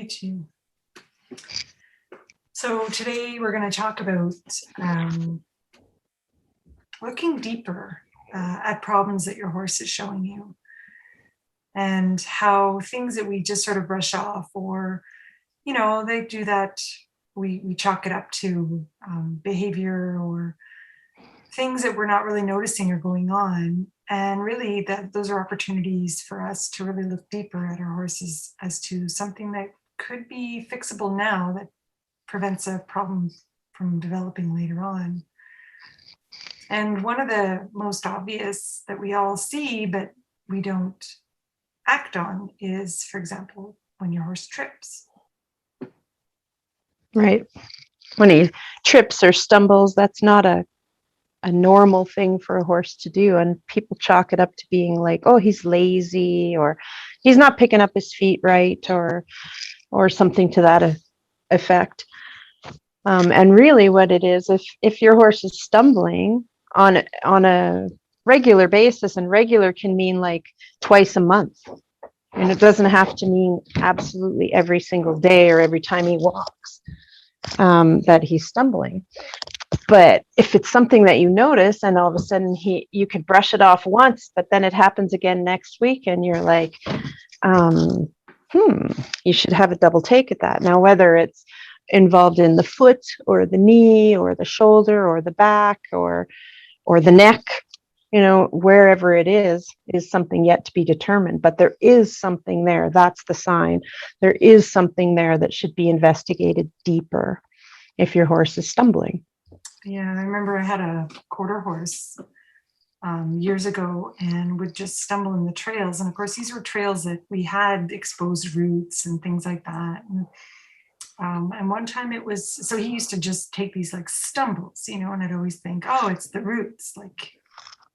too. So today we're going to talk about looking deeper at problems that your horse is showing you, and how things that we just sort of brush off, or they do that, we chalk it up to behavior or things that we're not really noticing are going on. And really that those are opportunities for us to really look deeper at our horses as to something that could be fixable now that prevents a problem from developing later on. And one of the most obvious that we all see but we don't act on is, for example, when your horse trips. Right. When he trips or stumbles, that's not a normal thing for a horse to do. And people chalk it up to being like, oh, he's lazy, or he's not picking up his feet right, or something to that effect. And really what it is, if your horse is stumbling on a regular basis, and regular can mean like twice a month, and it doesn't have to mean absolutely every single day or every time he walks that he's stumbling. But if it's something that you notice and all of a sudden you could brush it off once, but then it happens again next week, and you're like, you should have a double take at that. Now, whether it's involved in the foot or the knee or the shoulder or the back or the neck, wherever it is something yet to be determined. But there is something there. That's the sign. There is something there that should be investigated deeper if your horse is stumbling. Yeah, I remember I had a quarter horse years ago and would just stumble in the trails. And of course, these were trails that we had exposed roots and things like that. And one time it was, so he used to just take these like stumbles, and I'd always think, oh, it's the roots, like,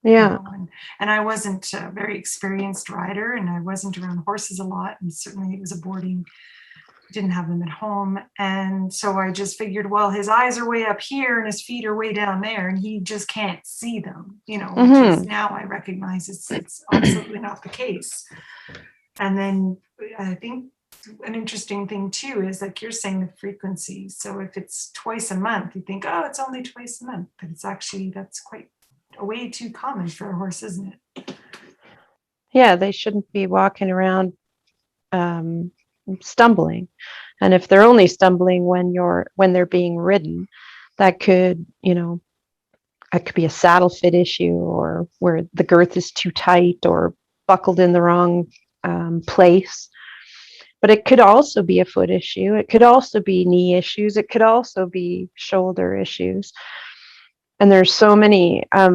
yeah. And I wasn't a very experienced rider, and I wasn't around horses a lot. And certainly it was a boarding, didn't have them at home. And so I just figured, well, his eyes are way up here and his feet are way down there, and he just can't see them, which is now I recognize it's absolutely not the case. And then I think an interesting thing too is, like you're saying, the frequency. So if it's twice a month, you think, oh, it's only twice a month, but it's actually, that's quite way too common for a horse, isn't it? Yeah, they shouldn't be walking around stumbling. And if they're only stumbling when they're being ridden, that could, it could be a saddle fit issue, or where the girth is too tight or buckled in the wrong place. But it could also be a foot issue. It could also be knee issues. It could also be shoulder issues. And there's so many, I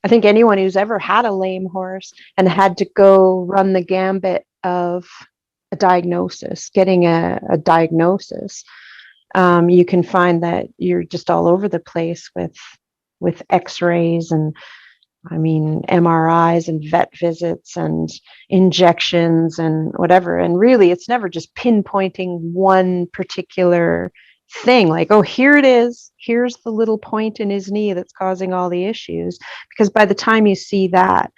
think anyone who's ever had a lame horse and had to go run the gambit of a diagnosis, getting a diagnosis, you can find that you're just all over the place with x-rays and MRIs and vet visits and injections and whatever. And really, it's never just pinpointing one particular thing, like, oh, here it is, here's the little point in his knee that's causing all the issues. Because by the time you see that,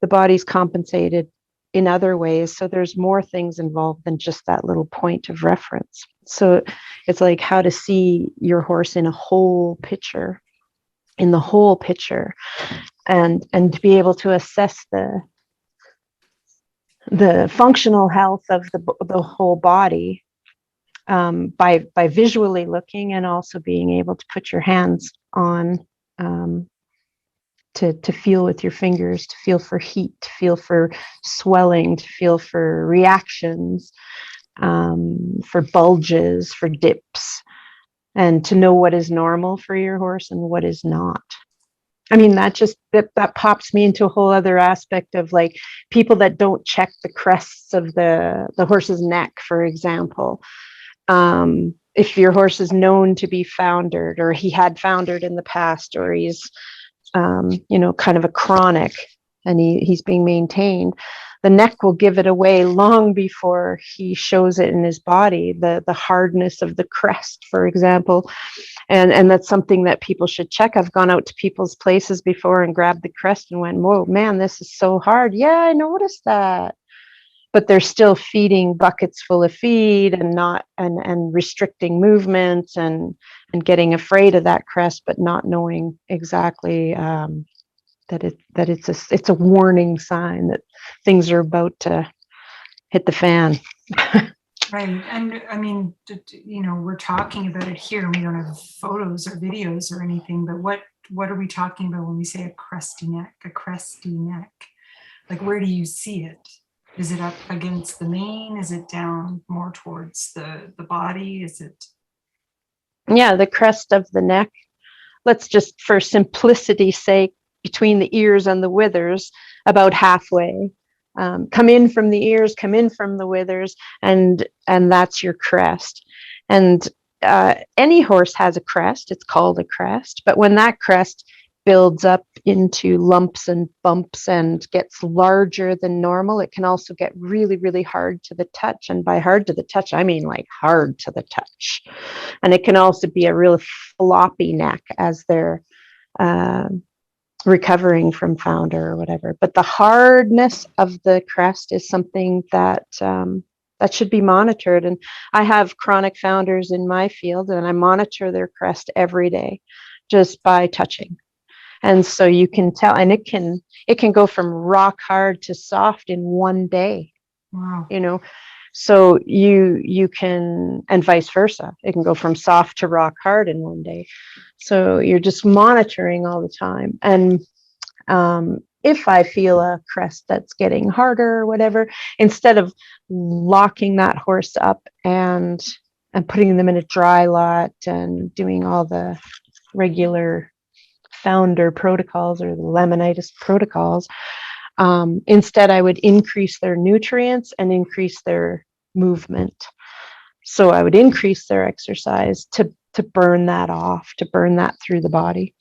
the body's compensated in other ways. So there's more things involved than just that little point of reference. So it's like how to see your horse in the whole picture, and to be able to assess the functional health of the whole body by visually looking, and also being able to put your hands on to feel with your fingers, to feel for heat, to feel for swelling, to feel for reactions, for bulges, for dips, and to know what is normal for your horse and what is not. That pops me into a whole other aspect of, like, people that don't check the crests of the horse's neck, for example. If your horse is known to be foundered, or he had foundered in the past, or he's kind of a chronic, and he's being maintained, the neck will give it away long before he shows it in his body, the hardness of the crest, for example. And that's something that people should check. I've gone out to people's places before and grabbed the crest and went, whoa, man, this is so hard. Yeah, I noticed that. but they're still feeding buckets full of feed and not and restricting movement and getting afraid of that crest, but not knowing exactly that it's a warning sign that things are about to hit the fan. Right. And I mean, we're talking about it here and we don't have photos or videos or anything, but what are we talking about when we say a crusty neck, a cresty neck? Like, where do you see it? Is it up against the mane? Is it down more towards the body? Is it? Yeah, the crest of the neck. Let's just, for simplicity's sake, between the ears and the withers, about halfway. Come in from the ears, come in from the withers, and that's your crest. And any horse has a crest. It's called a crest. But when that crest builds up into lumps and bumps and gets larger than normal, it can also get really, really hard to the touch. And by hard to the touch, I mean like hard to the touch. And it can also be a real floppy neck as they're recovering from founder or whatever. But the hardness of the crest is something that that should be monitored. And I have chronic founders in my field, and I monitor their crest every day just by touching. And so you can tell, and it can go from rock hard to soft in one day. Wow. So you can, and vice versa. It can go from soft to rock hard in one day. So you're just monitoring all the time. And if I feel a crest that's getting harder or whatever, instead of locking that horse up and putting them in a dry lot and doing all the regular founder protocols or the laminitis protocols, instead I would increase their nutrients and increase their movement. So I would increase their exercise to burn that off, to burn that through the body.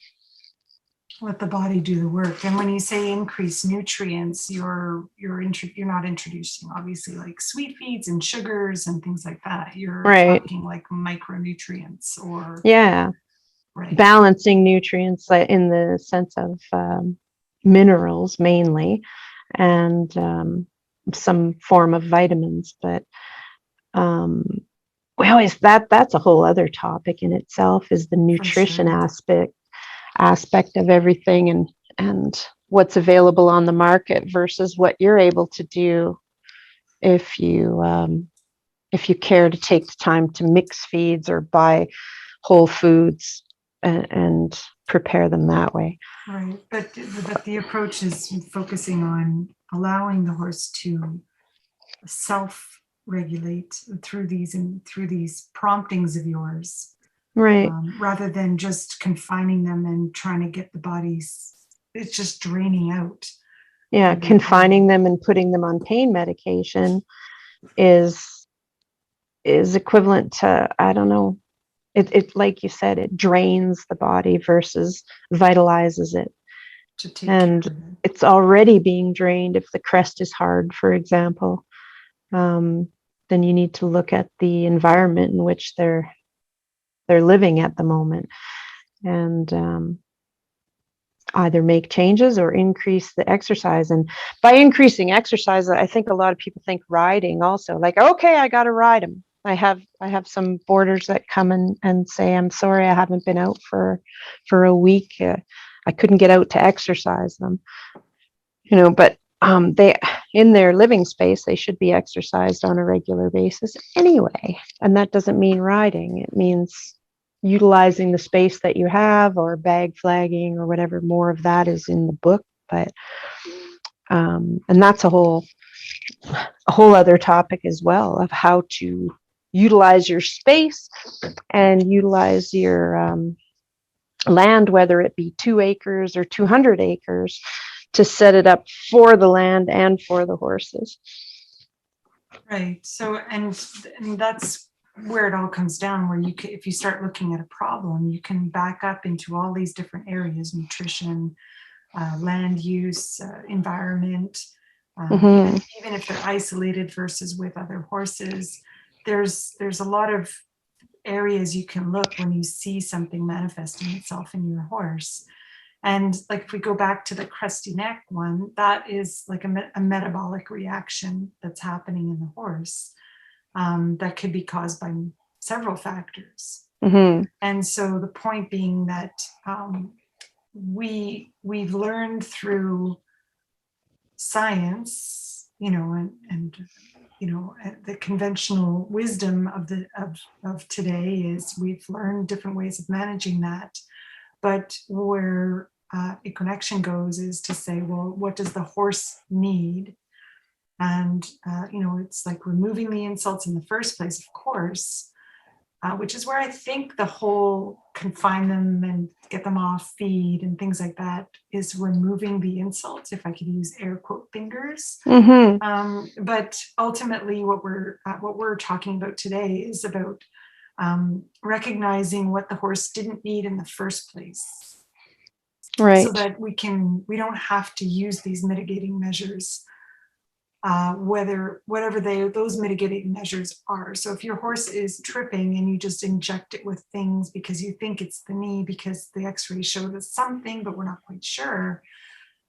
Let the body do the work. And when you say increase nutrients, you're not introducing obviously like sweet feeds and sugars and things like that. You're right. talking like micronutrients or right. Balancing nutrients in the sense of minerals mainly, and some form of vitamins. But we always that's a whole other topic in itself, is the nutrition aspect of everything, and what's available on the market versus what you're able to do if you care to take the time to mix feeds or buy whole foods and prepare them that way. Right, but the approach is focusing on allowing the horse to self-regulate through these promptings of yours. Right. Rather than just confining them and trying to get the bodies, it's just draining out. Yeah, confining them and putting them on pain medication is equivalent to, I don't know, it like you said, it drains the body versus vitalizes it. And it's already being drained if the crest is hard, for example. Then you need to look at the environment in which they're living at the moment, and either make changes or increase the exercise. And by increasing exercise, I think a lot of people think riding also, like, okay, I got to ride them. I have some boarders that come and say, I'm sorry, I haven't been out for a week. I couldn't get out to exercise them, but they, in their living space, they should be exercised on a regular basis anyway. And that doesn't mean riding. It means utilizing the space that you have, or bag flagging, or whatever. More of that is in the book, but and that's a whole other topic as well, of how to utilize your space and utilize your land, whether it be 2 acres or 200 acres, to set it up for the land and for the horses. Right. So, and that's where it all comes down, where if you start looking at a problem, you can back up into all these different areas: nutrition, land use, environment. And even if they're isolated versus with other horses, there's a lot of areas you can look when you see something manifesting itself in your horse. And like if we go back to the crusty neck one, that is like a metabolic reaction that's happening in the horse, that could be caused by several factors. Mm-hmm. And so the point being that we've learned through science, and the conventional wisdom of today is we've learned different ways of managing that. But where equination goes is to say, well, what does the horse need? And it's like removing the insults in the first place, of course, which is where I think the whole confine them and get them off feed and things like that is removing the insults, if I could use air quote fingers. Mm-hmm. But ultimately, what we're talking about today is about recognizing what the horse didn't need in the first place, Right. so that we don't have to use these mitigating measures, whatever those mitigating measures are. So if your horse is tripping and you just inject it with things because you think it's the knee because the x-rays showed us something, but we're not quite sure,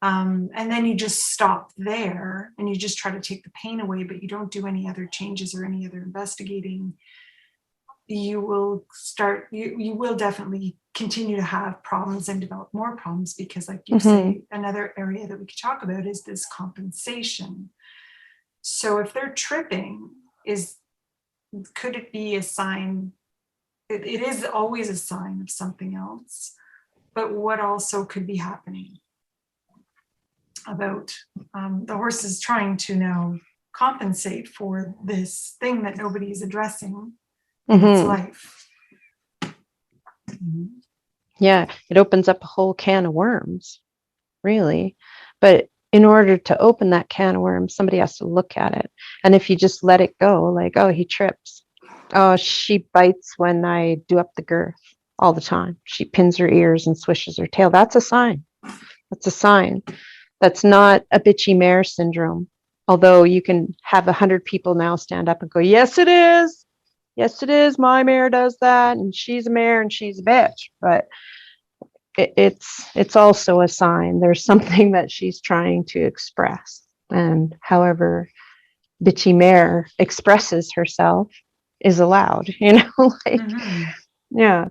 and then you just stop there and you just try to take the pain away, but you don't do any other changes or any other investigating, you will definitely continue to have problems and develop more problems, because like you say, another area that we could talk about is this compensation. So if they're tripping, could it be a sign? It is always a sign of something else, but what also could be happening about the horse is trying to now compensate for this thing that nobody is addressing in its life. Yeah, it opens up a whole can of worms, really. But in order to open that can of worms, somebody has to look at it. And if you just let it go, like, oh, he trips. Oh, she bites when I do up the girth all the time. She pins her ears and swishes her tail. That's a sign. That's a sign. That's not a bitchy mare syndrome. Although you can have 100 people now stand up and go, yes, it is. Yes, it is. My mare does that. And she's a mare and she's a bitch. But it's also a sign there's something that she's trying to express. And however bitchy mare expresses herself is allowed, like, yeah.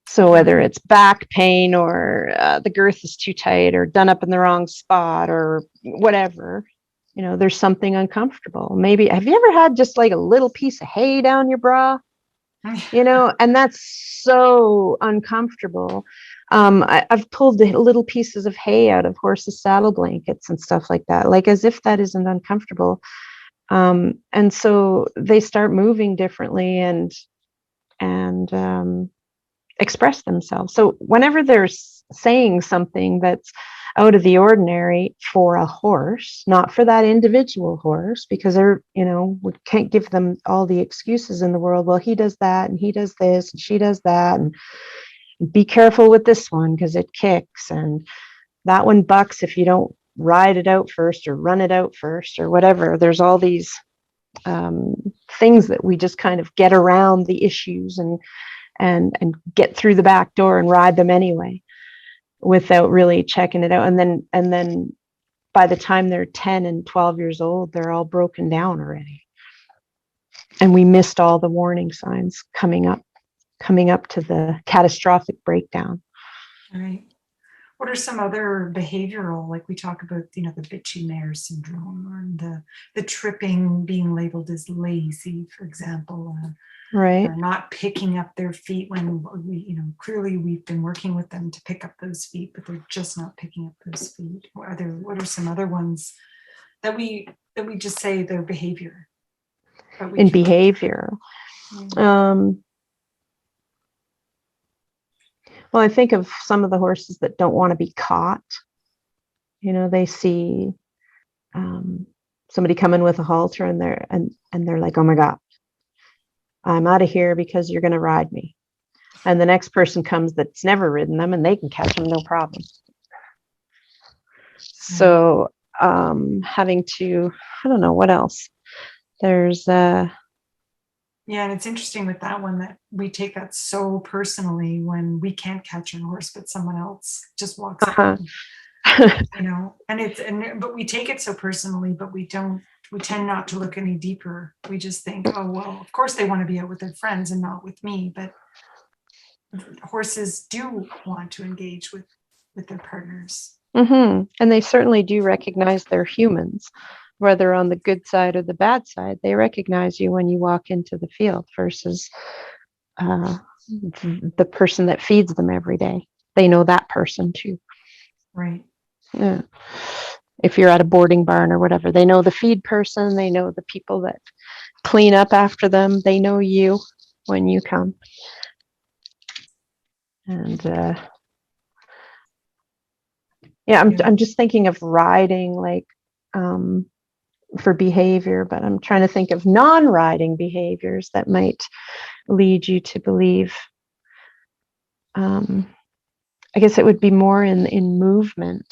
So whether it's back pain or the girth is too tight or done up in the wrong spot or whatever, there's something uncomfortable. Maybe, have you ever had just like a little piece of hay down your bra? And that's so uncomfortable. I've pulled the little pieces of hay out of horses' saddle blankets and stuff like that, like as if that isn't uncomfortable. And so they start moving differently and express themselves. So whenever they're saying something that's out of the ordinary for a horse, not for that individual horse, because they're, we can't give them all the excuses in the world. Well, he does that and he does this and she does that, and be careful with this one because it kicks, and that one bucks if you don't ride it out first or run it out first or whatever. There's all these things that we just kind of get around the issues and get through the back door and ride them anyway without really checking it out. And then by the time they're 10 and 12 years old, they're all broken down already. And we missed all the warning signs coming up to the catastrophic breakdown. All right. What are some other behavioral, like we talk about, the bitchy mare syndrome, or the tripping being labeled as lazy, for example, right? Or not picking up their feet when clearly we've been working with them to pick up those feet, but they're just not picking up those feet. What are some other ones that we just say their behavior? In behavior. Well, I think of some of the horses that don't want to be caught. They see somebody come in with a halter and they're like, oh my God, I'm out of here because you're going to ride me. And the next person comes that's never ridden them and they can catch them, no problem. So having to, I don't know what else. There's Yeah, and it's interesting with that one that we take that so personally when we can't catch a horse, but someone else just walks up, Uh-huh. and but we take it so personally, but we tend not to look any deeper. We just think, oh, well, of course they want to be out with their friends and not with me, but horses do want to engage with their partners. And they certainly do recognize they're humans, whether on the good side or the bad side. They recognize you when you walk into the field versus uh, the person that feeds them every day. They know that person too. Right. Yeah. If you're at a boarding barn or whatever, they know the feed person, they know the people that clean up after them, they know you when you come. And yeah, I'm just thinking of riding like for behavior, but I'm trying to think of non-riding behaviors that might lead you to believe. I guess it would be more in movement,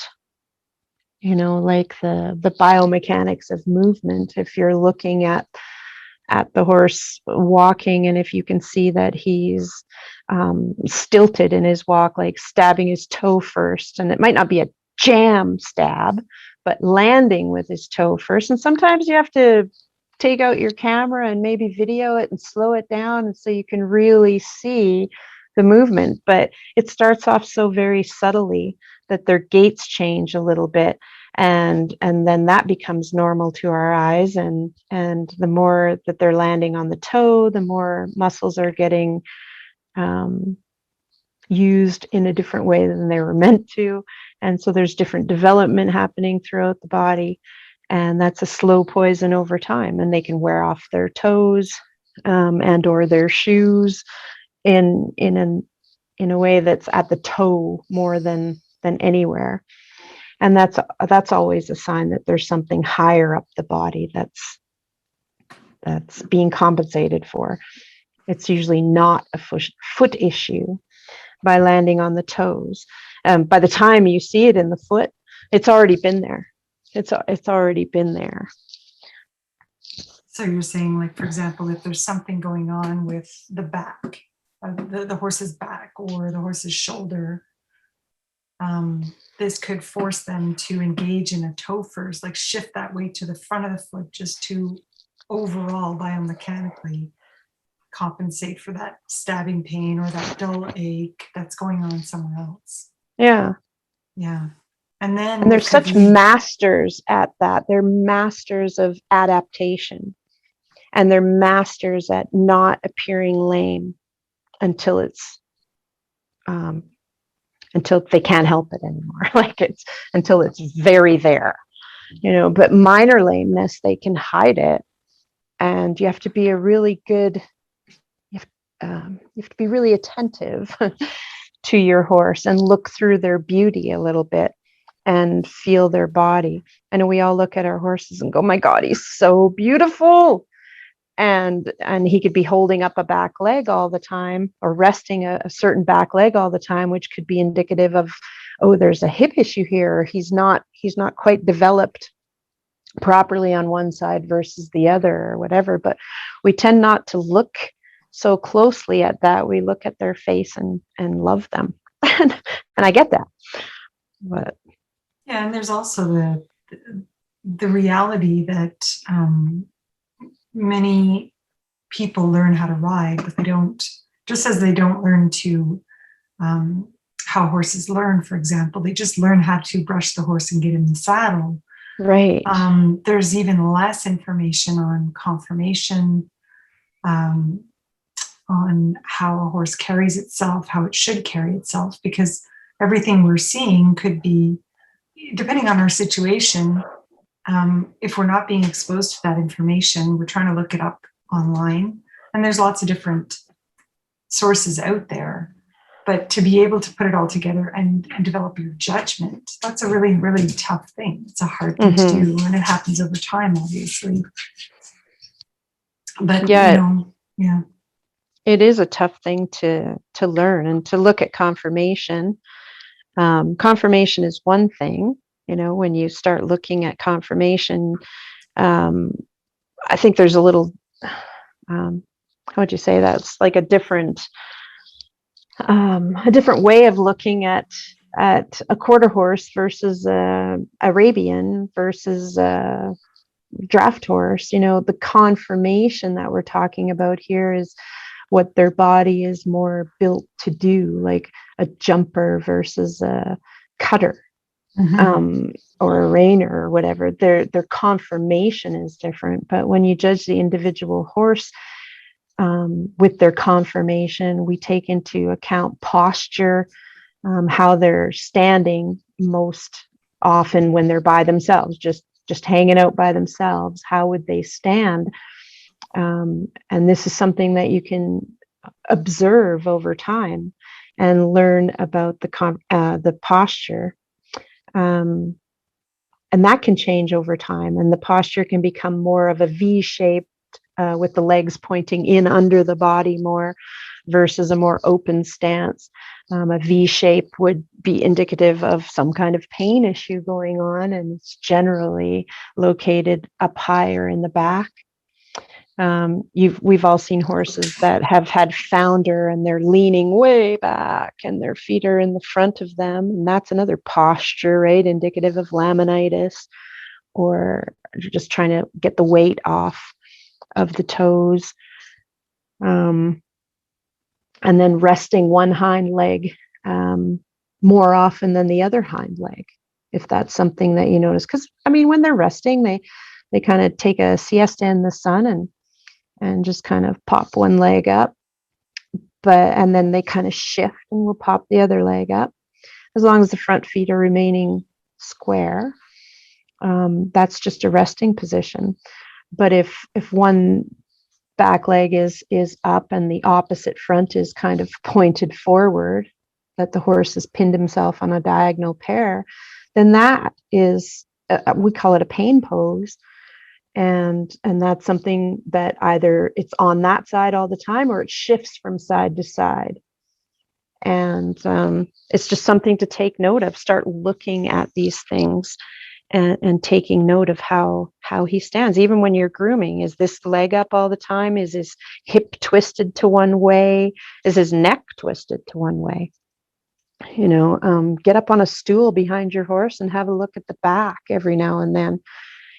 like the biomechanics of movement. If you're looking at the horse walking, and if you can see that he's stilted in his walk, like stabbing his toe first, and it might not be a jam stab, but landing with his toe first. And sometimes you have to take out your camera and maybe video it and slow it down, and so you can really see the movement. But it starts off so very subtly that their gaits change a little bit, and then that becomes normal to our eyes, and the more that they're landing on the toe, the more muscles are getting used in a different way than they were meant to, and so there's different development happening throughout the body, and that's a slow poison over time, and they can wear off their toes and or their shoes in a way that's at the toe more than anywhere. And that's always a sign that there's something higher up the body that's being compensated for. It's usually not a foot issue by landing on the toes. By the time you see it in the foot, it's already been there. It's already been there. So you're saying, like, for example, if there's something going on with the back, the horse's back or the horse's shoulder, this could force them to engage in a toe first, like shift that weight to the front of the foot just to overall biomechanically compensate for that stabbing pain or that dull ache that's going on somewhere else. Yeah. Yeah. And they're such masters at that. They're masters of adaptation, and they're masters at not appearing lame until it's until they can't help it anymore. Like it's until it's very there, but minor lameness, they can hide it. And you have to be a really good, you have to be really attentive to your horse and look through their beauty a little bit and feel their body. And we all look at our horses and go, my God, he's so beautiful. And he could be holding up a back leg all the time or resting a certain back leg all the time, which could be indicative of, oh, there's a hip issue here. He's not quite developed properly on one side versus the other or whatever. But we tend not to look so closely at that. We look at their face and love them. And I get that. But yeah, and there's also the reality that many people learn how to ride, but they don't, just as they don't learn to how horses learn, for example, they just learn how to brush the horse and get in the saddle. Right. There's even less information on conformation, on how a horse carries itself, how it should carry itself, because everything we're seeing could be, depending on our situation, if we're not being exposed to that information, we're trying to look it up online. And there's lots of different sources out there. But to be able to put it all together and develop your judgment, that's a really, really tough thing. It's a hard thing to do. And it happens over time, obviously. But, yeah, yeah. It is a tough thing to learn and to look at conformation. Conformation is one thing, when you start looking at conformation, I think there's a little how would you say, that's like a different way of looking at a quarter horse versus a Arabian versus a draft horse. The conformation that we're talking about here is what their body is more built to do, like a jumper versus a cutter, or a reiner or whatever. Their conformation is different. But when you judge the individual horse with their conformation, we take into account posture, how they're standing most often when they're by themselves, just hanging out by themselves. How would they stand? And this is something that you can observe over time and learn about the posture. And that can change over time. And the posture can become more of a V shape, with the legs pointing in under the body more, versus a more open stance. A V shape would be indicative of some kind of pain issue going on, and it's generally located up higher in the back. We've all seen horses that have had founder and they're leaning way back and their feet are in the front of them. And that's another posture, right? Indicative of laminitis, or just trying to get the weight off of the toes. And then resting one hind leg more often than the other hind leg, if that's something that you notice. Because, when they're resting, they kind of take a siesta in the sun and just kind of pop one leg up, and then they kind of shift and will pop the other leg up, as long as the front feet are remaining square. That's just a resting position. But if one back leg is up and the opposite front is kind of pointed forward, that the horse has pinned himself on a diagonal pair, then that is, we call it a pain pose. And that's something that either it's on that side all the time or it shifts from side to side. And it's just something to take note of. Start looking at these things and taking note of how he stands. Even when you're grooming, is this leg up all the time? Is his hip twisted to one way? Is his neck twisted to one way? Get up on a stool behind your horse and have a look at the back every now and then.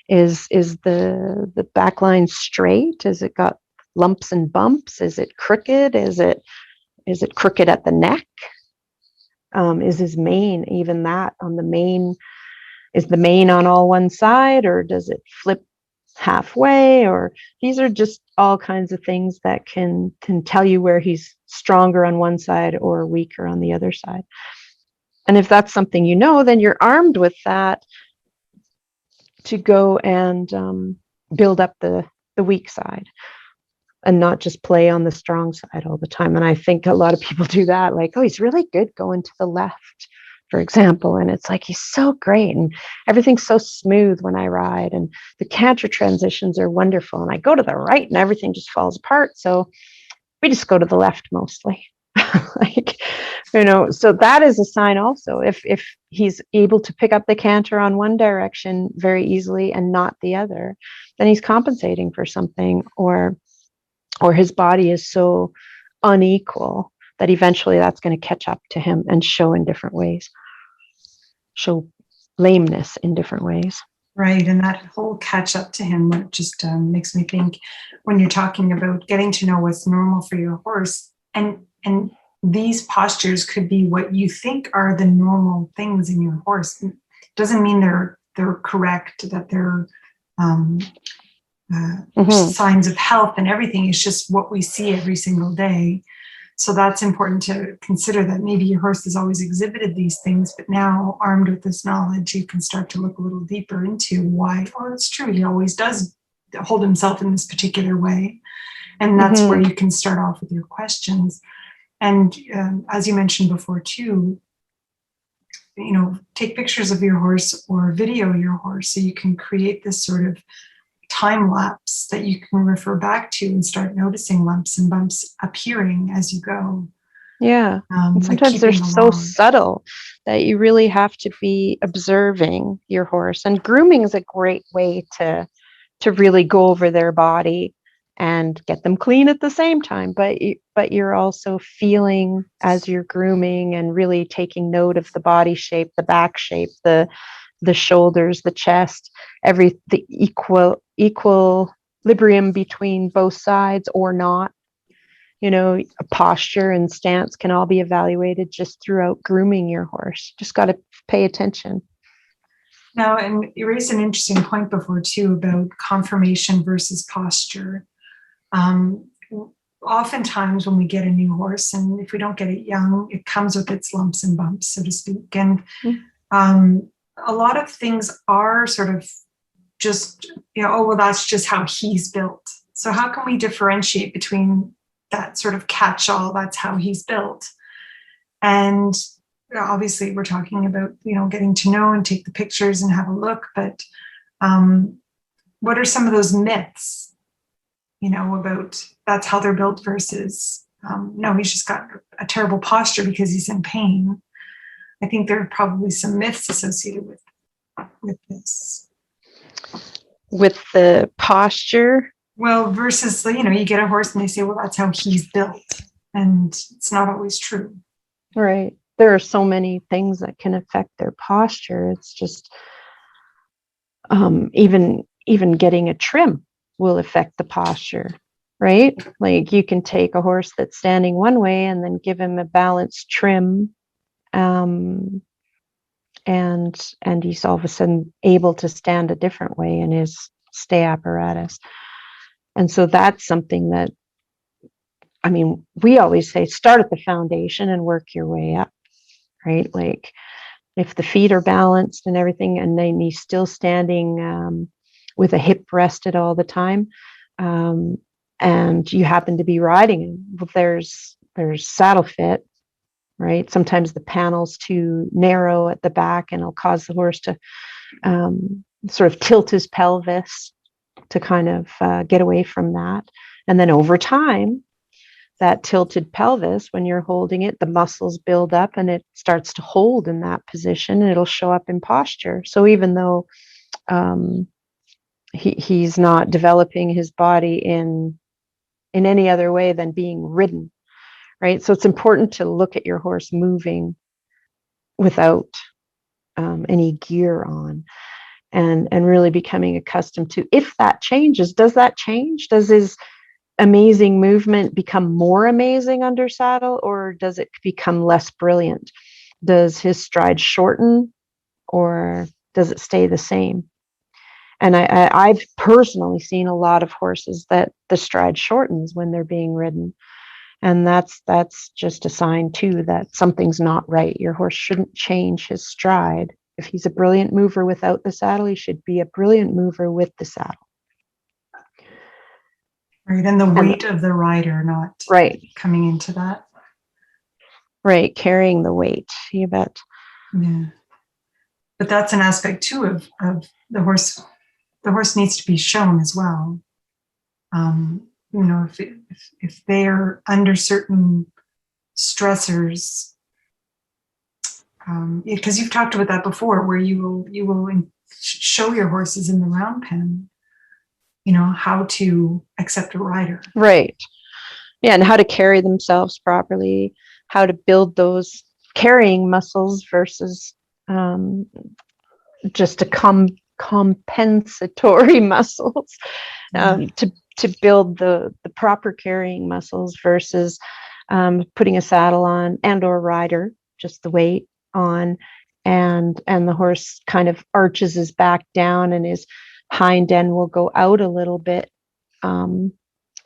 Is the back line straight? Is it got lumps and bumps? Is it crooked? Is it crooked at the neck? Is his mane even that on the mane? Is the mane on all one side, or does it flip halfway? Or these are just all kinds of things that can tell you where he's stronger on one side or weaker on the other side. And if that's something then you're armed with that to go and build up the weak side and not just play on the strong side all the time. And I think a lot of people do that, like, oh, he's really good going to the left, for example. And it's like, he's so great and everything's so smooth when I ride and the canter transitions are wonderful. And I go to the right and everything just falls apart. So we just go to the left mostly. So that is a sign also. If he's able to pick up the canter on one direction very easily and not the other, then he's compensating for something, or his body is so unequal that eventually that's going to catch up to him and show in different ways, show lameness in different ways. Right. And that whole catch up to him, what just makes me think, when you're talking about getting to know what's normal for your horse, and these postures could be what you think are the normal things in your horse. It doesn't mean they're correct, that they're signs of health and everything. It's just what we see every single day. So that's important to consider, that maybe your horse has always exhibited these things, but now, armed with this knowledge, you can start to look a little deeper into why, oh, it's true, he always does hold himself in this particular way. And that's where you can start off with your questions. And as you mentioned before too, take pictures of your horse or video your horse, so you can create this sort of time lapse that you can refer back to and start noticing lumps and bumps appearing as you go. Yeah. Sometimes they're so subtle that you really have to be observing your horse. And grooming is a great way to really go over their body and get them clean at the same time. But you're also feeling as you're grooming and really taking note of the body shape, the back shape, the shoulders, the chest, the equilibrium between both sides or not. A posture and stance can all be evaluated just throughout grooming your horse. Just got to pay attention. Now, and you raised an interesting point before too about conformation versus posture. Oftentimes when we get a new horse, and if we don't get it young, it comes with its lumps and bumps, so to speak. And a lot of things are sort of just, oh, well, that's just how he's built. So how can we differentiate between that sort of catch-all, that's how he's built, and obviously we're talking about, getting to know and take the pictures and have a look, but what are some of those myths, about that's how they're built versus, no, he's just got a terrible posture because he's in pain? I think there are probably some myths associated with this. With the posture? Well, versus, you get a horse and they say, well, that's how he's built. And it's not always true. Right. There are so many things that can affect their posture. It's just even getting a trim will affect the posture, right? Like you can take a horse that's standing one way and then give him a balanced trim, and he's all of a sudden able to stand a different way in his stay apparatus. And so that's something that, we always say start at the foundation and work your way up, right? Like if the feet are balanced and everything, and then he's still standing with a hip rested all the time, and you happen to be riding him, well, there's saddle fit, right? Sometimes the panel's too narrow at the back and it'll cause the horse to sort of tilt his pelvis to kind of get away from that. And then over time, that tilted pelvis, when you're holding it, the muscles build up and it starts to hold in that position, and it'll show up in posture. So even though he's not developing his body in any other way than being ridden, right? So it's important to look at your horse moving without any gear on, and really becoming accustomed to, if that changes, does that change? Does his amazing movement become more amazing under saddle, or does it become less brilliant? Does his stride shorten, or does it stay the same? And I've personally seen a lot of horses that the stride shortens when they're being ridden. And that's just a sign too that something's not right. Your horse shouldn't change his stride. If he's a brilliant mover without the saddle, he should be a brilliant mover with the saddle. Right, and the weight of the rider not coming into that. Right, carrying the weight, you bet. Yeah, but that's an aspect too of the horse. The horse needs to be shown as well. If they're under certain stressors, because you've talked about that before, where you will show your horses in the round pen, how to accept a rider. Right. Yeah, and how to carry themselves properly, how to build those carrying muscles versus just a compensatory muscles, to build the proper carrying muscles versus putting a saddle on and or rider, just the weight on, and the horse kind of arches his back down and his hind end will go out a little bit,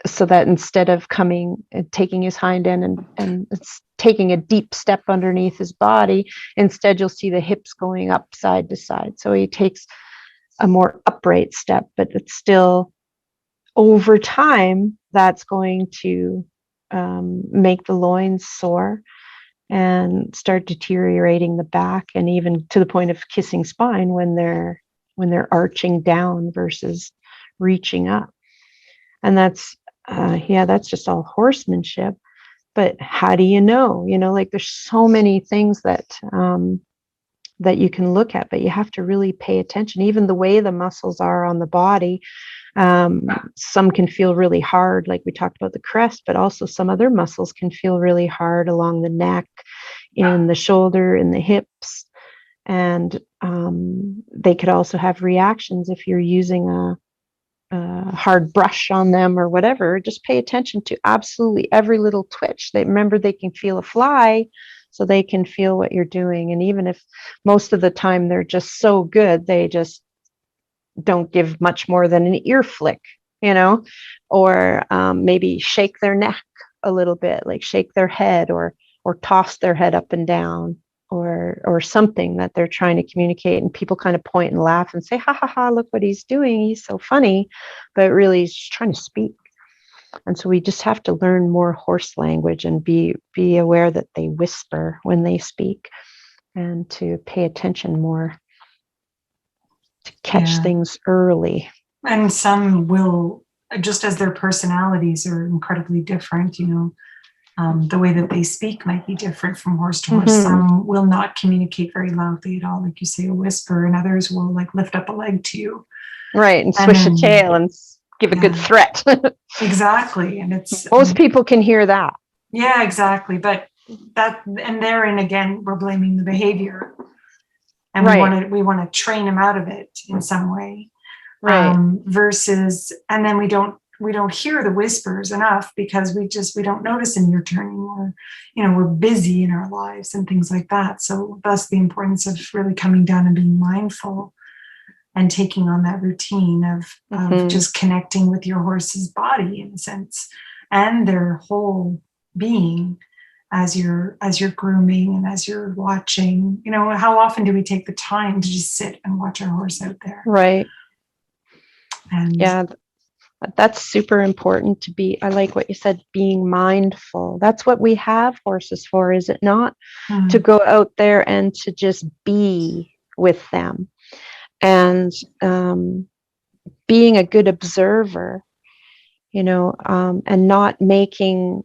so that instead of coming and taking his hind end and it's taking a deep step underneath his body, instead you'll see the hips going up side to side. So he takes a more upright step, but it's still, over time, that's going to make the loins sore and start deteriorating the back, and even to the point of kissing spine when they're arching down versus reaching up. And that's just all horsemanship. But how do you know? Like there's so many things that that you can look at, but you have to really pay attention. Even the way the muscles are on the body, Some can feel really hard, like we talked about the crest, but also some other muscles can feel really hard along the neck, in the shoulder, in the hips. And they could also have reactions if you're using a hard brush on them or whatever. Just pay attention to absolutely every little twitch. They remember they can feel a fly, so they can feel what you're doing. And even if most of the time they're just so good, they just don't give much more than an ear flick, or maybe shake their neck a little bit, like shake their head, or toss their head up and down, or something that they're trying to communicate. And people kind of point and laugh and say, ha ha ha, look what he's doing, he's so funny, but really he's just trying to speak. And so we just have to learn more horse language and be aware that they whisper when they speak, and to pay attention more, to catch things early. And some will, just as their personalities are incredibly different, the way that they speak might be different from horse to horse. Some will not communicate very loudly at all, like you say, a whisper, and others will like lift up a leg to you. Right, and swish a tail and give a good threat. Exactly. And most people can hear that. Yeah, exactly. But therein again, we're blaming the behavior. And we want to train them out of it in some way. Right. Versus, and then we don't hear the whispers enough because we don't notice in your turning, or, we're busy in our lives and things like that. So thus the importance of really coming down and being mindful and taking on that routine of just connecting with your horse's body, in a sense, and their whole being as you're grooming and as you're watching. How often do we take the time to just sit and watch our horse out there? Right. And that's super important to be. I like what you said, being mindful. That's what we have horses for, is it not? To go out there and to just be with them, and being a good observer, and not making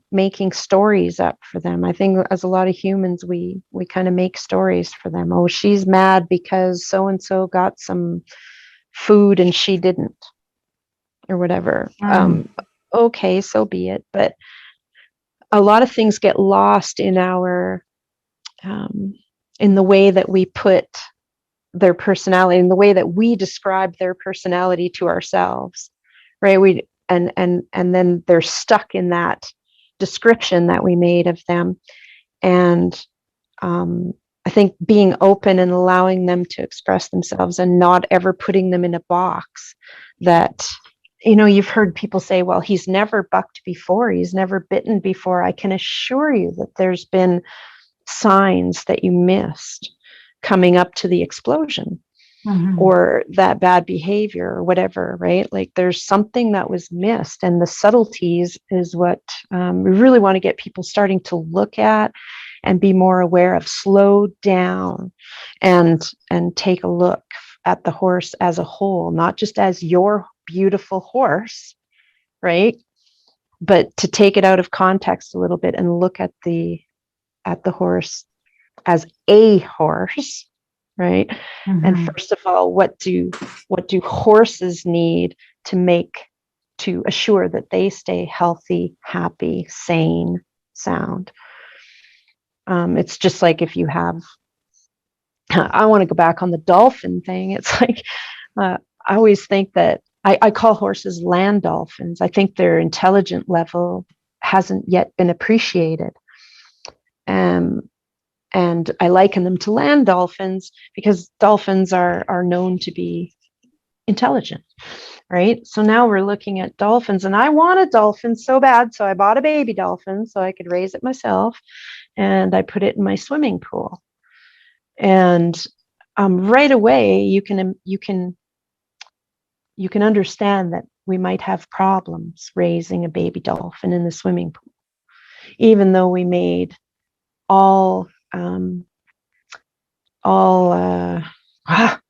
stories up for them. I think as a lot of humans, we kind of make stories for them. Oh, she's mad because so and so got some food and she didn't, or whatever. Okay, so be it. But a lot of things get lost in our in the way that we put their personality, in the way that we describe their personality to ourselves, right? And then they're stuck in that description that we made of them. And I think being open and allowing them to express themselves, and not ever putting them in a box that, you've heard people say, well, he's never bucked before, he's never bitten before. I can assure you that there's been signs that you missed coming up to the explosion, or that bad behavior or whatever, right? Like there's something that was missed, and the subtleties is what we really want to get people starting to look at and be more aware of. Slow down and take a look at the horse as a whole, not just as your beautiful horse, right? But to take it out of context a little bit and look at the horse as a horse, right? And first of all, what do horses need to assure that they stay healthy, happy, sane, sound? It's just like if you have, I want to go back on the dolphin thing. It's like, I always think that I call horses land dolphins. I think their intelligent level hasn't yet been appreciated. And I liken them to land dolphins because dolphins are known to be intelligent, right? So now we're looking at dolphins, and I want a dolphin so bad. So I bought a baby dolphin so I could raise it myself, and I put it in my swimming pool. And right away, you can understand that we might have problems raising a baby dolphin in the swimming pool, even though we made all I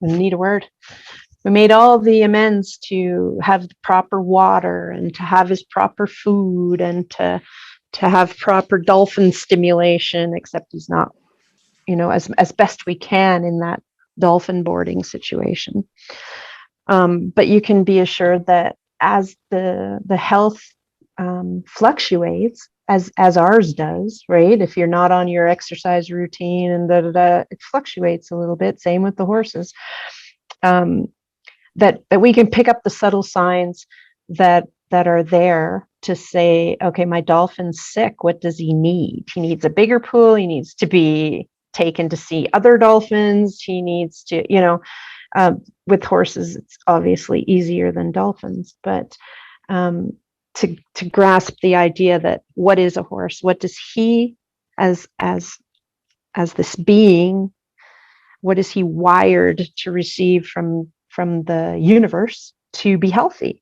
need a word. We made all the amends to have the proper water and to have his proper food and to have proper dolphin stimulation, except he's not, as best we can in that dolphin boarding situation. But you can be assured that as the health fluctuates, as ours does, right? If you're not on your exercise routine and it fluctuates a little bit. Same with the horses. That we can pick up the subtle signs that are there to say, okay, my dolphin's sick. What does he need? He needs a bigger pool. He needs to be taken to see other dolphins. He needs to, with horses, it's obviously easier than dolphins, but to grasp the idea that what is a horse? What does he, as this being, what is he wired to receive from the universe to be healthy?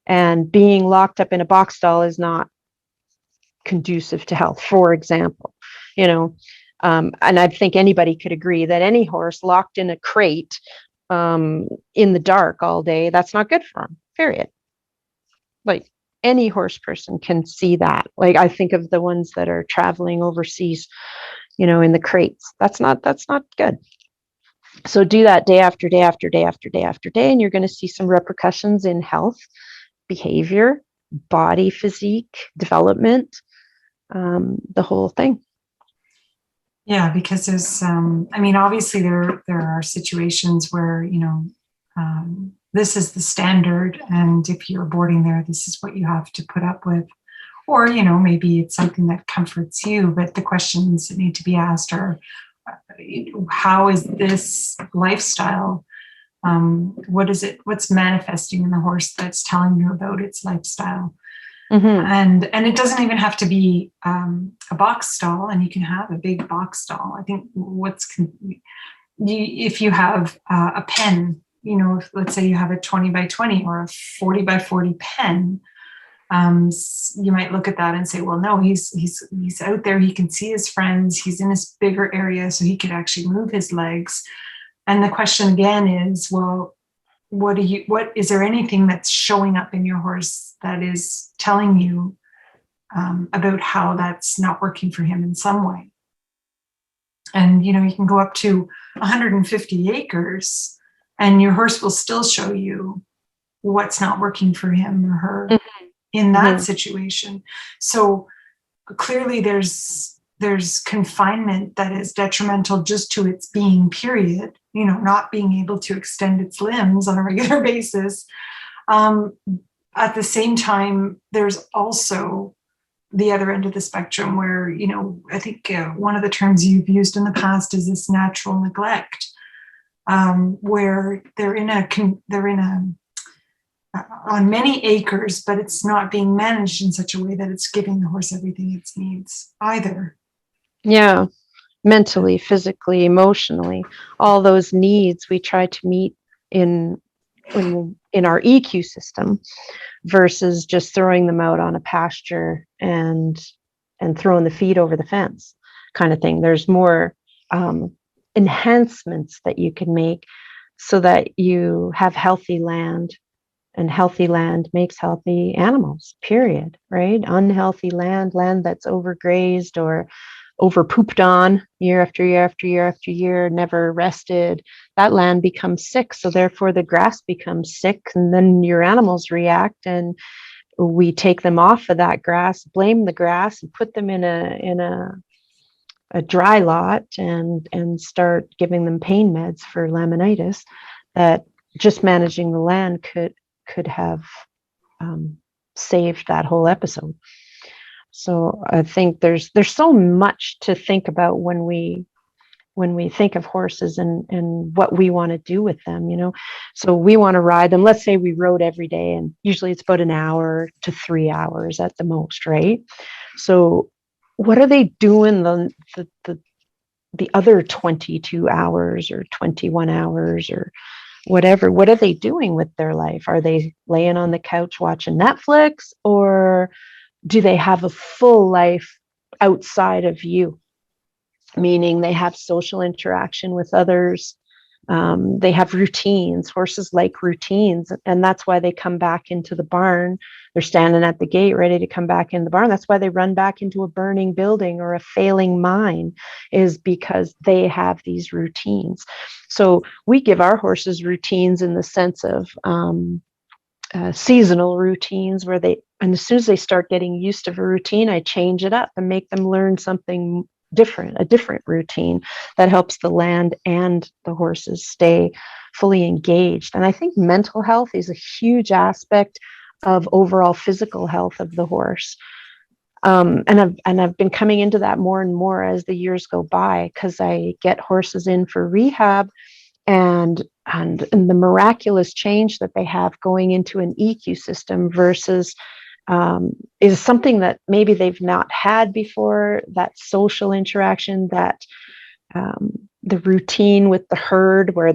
And being locked up in a box stall is not conducive to health, for example. And I think anybody could agree that any horse locked in a crate in the dark all day, that's not good for him, period. Like, any horse person can see that. Like, I think of the ones that are traveling overseas, in the crates. That's not good. So do that day after day after day after day after day, and you're going to see some repercussions in health, behavior, body physique, development, the whole thing. Yeah, because there's, obviously there are situations where, this is the standard, and if you're boarding there, this is what you have to put up with. Or, maybe it's something that comforts you, but the questions that need to be asked are, how is this lifestyle? What's manifesting in the horse that's telling you about its lifestyle? Mm-hmm. And it doesn't even have to be a box stall, and you can have a big box stall. I think if you have a pen, let's say you have a 20 by 20 or a 40 by 40 pen, you might look at that and say, well, no, he's out there. He can see his friends. He's in this bigger area, so he could actually move his legs. And the question again is, well, what is there anything that's showing up in your horse that is telling you about how that's not working for him in some way? And, you can go up to 150 acres and your horse will still show you what's not working for him or her mm-hmm. in that mm-hmm. situation. So clearly there's confinement that is detrimental just to its being, period, not being able to extend its limbs on a regular basis. At the same time, there's also the other end of the spectrum where, I think one of the terms you've used in the past is this natural neglect, where they're on many acres, but it's not being managed in such a way that it's giving the horse everything it needs either. Yeah, mentally, physically, emotionally, all those needs we try to meet in our EQ system versus just throwing them out on a pasture and throwing the feed over the fence kind of thing. There's more enhancements that you can make so that you have healthy land, and healthy land makes healthy animals, period, right? Unhealthy land that's overgrazed or over pooped on year after year after year after year, never rested, that land becomes sick. So therefore the grass becomes sick, and then your animals react, and we take them off of that grass, blame the grass, and put them in a dry lot and start giving them pain meds for laminitis that just managing the land could have saved that whole episode. So I think there's so much to think about when we think of horses and what we want to do with them, So we want to ride them. Let's say we rode every day, and usually it's about an hour to 3 hours at the most, right? So what are they doing the other 22 hours or 21 hours or whatever? What are they doing with their life? Are they laying on the couch watching Netflix, or do they have a full life outside of you? Meaning they have social interaction with others. They have routines. Horses like routines, and that's why they come back into the barn. They're standing at the gate ready to come back in the barn. That's why they run back into a burning building or a failing mine, is because they have these routines. So we give our horses routines in the sense of seasonal routines where and as soon as they start getting used to a routine, I change it up and make them learn something different, a different routine that helps the land and the horses stay fully engaged. And I think mental health is a huge aspect of overall physical health of the horse. And I've been coming into that more and more as the years go by, because I get horses in for rehab, and the miraculous change that they have going into an EQ system versus is something that maybe they've not had before. That social interaction, that the routine with the herd, where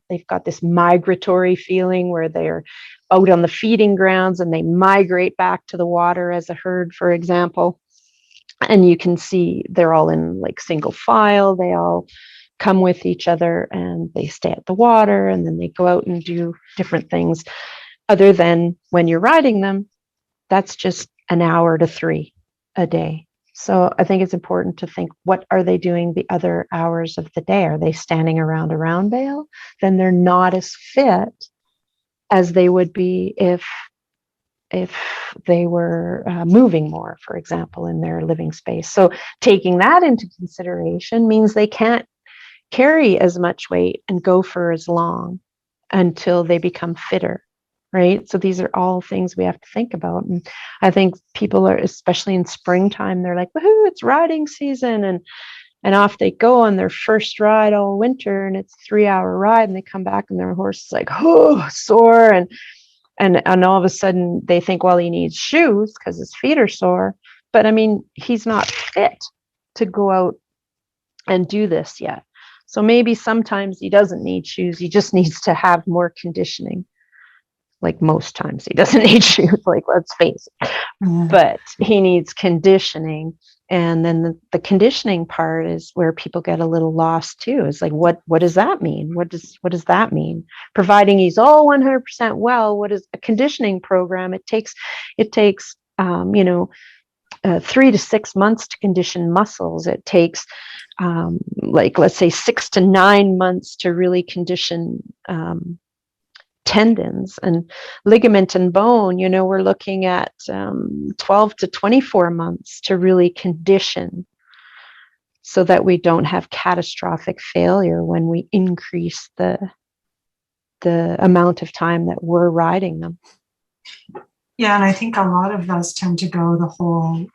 they've got this migratory feeling where they're out on the feeding grounds and they migrate back to the water as a herd, for example. And you can see they're all in like single file. They all come with each other and they stay at the water, and then they go out and do different things. Other than when you're riding them, that's just an hour to 3 a day. So I think it's important to think, what are they doing the other hours of the day? Are they standing around a round bale? Then they're not as fit as they would be if they were moving more, for example, in their living space. So taking that into consideration means they can't carry as much weight and go for as long until they become fitter, right? So these are all things we have to think about. And I think people are, especially in springtime, they're like, woohoo, it's riding season. And off they go on their first ride all winter, and it's a 3-hour ride, and they come back and their horse is like, oh, sore. And all of a sudden they think, well, he needs shoes because his feet are sore. But I mean, he's not fit to go out and do this yet. So maybe sometimes he doesn't need shoes. He just needs to have more conditioning. Like most times he doesn't need shoes, like, let's face it. Yeah. But he needs conditioning. And then the conditioning part is where people get a little lost too. It's like, what does that mean? What does that mean? Providing he's all 100% well, what is a conditioning program? It takes 3 to 6 months to condition muscles. It takes like, let's say 6 to 9 months to really condition tendons and ligament and bone. We're looking at 12 to 24 months to really condition, so that we don't have catastrophic failure when we increase the amount of time that we're riding them. Yeah, and I think a lot of us tend to go the whole,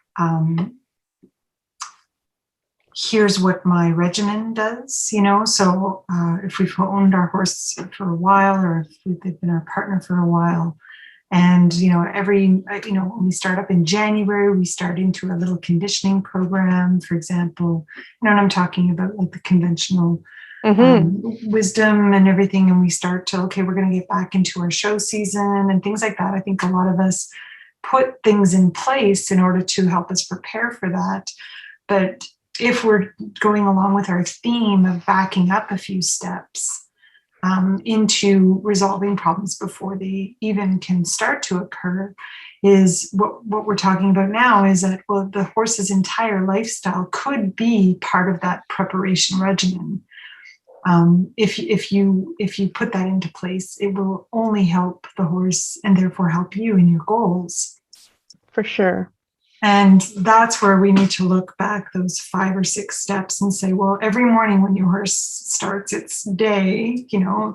here's what my regimen does, so if we've owned our horse for a while, or if they've been our partner for a while, and when we start up in January, we start into a little conditioning program, for example, and I'm talking about like the conventional wisdom and everything, and we start to, okay, we're going to get back into our show season and things like that. I think a lot of us put things in place in order to help us prepare for that. But if we're going along with our theme of backing up a few steps into resolving problems before they even can start to occur, is what we're talking about now is that, well, the horse's entire lifestyle could be part of that preparation regimen. If you put that into place, it will only help the horse and therefore help you in your goals. For sure. And that's where we need to look back those 5 or 6 steps and say, well, every morning when your horse starts its day,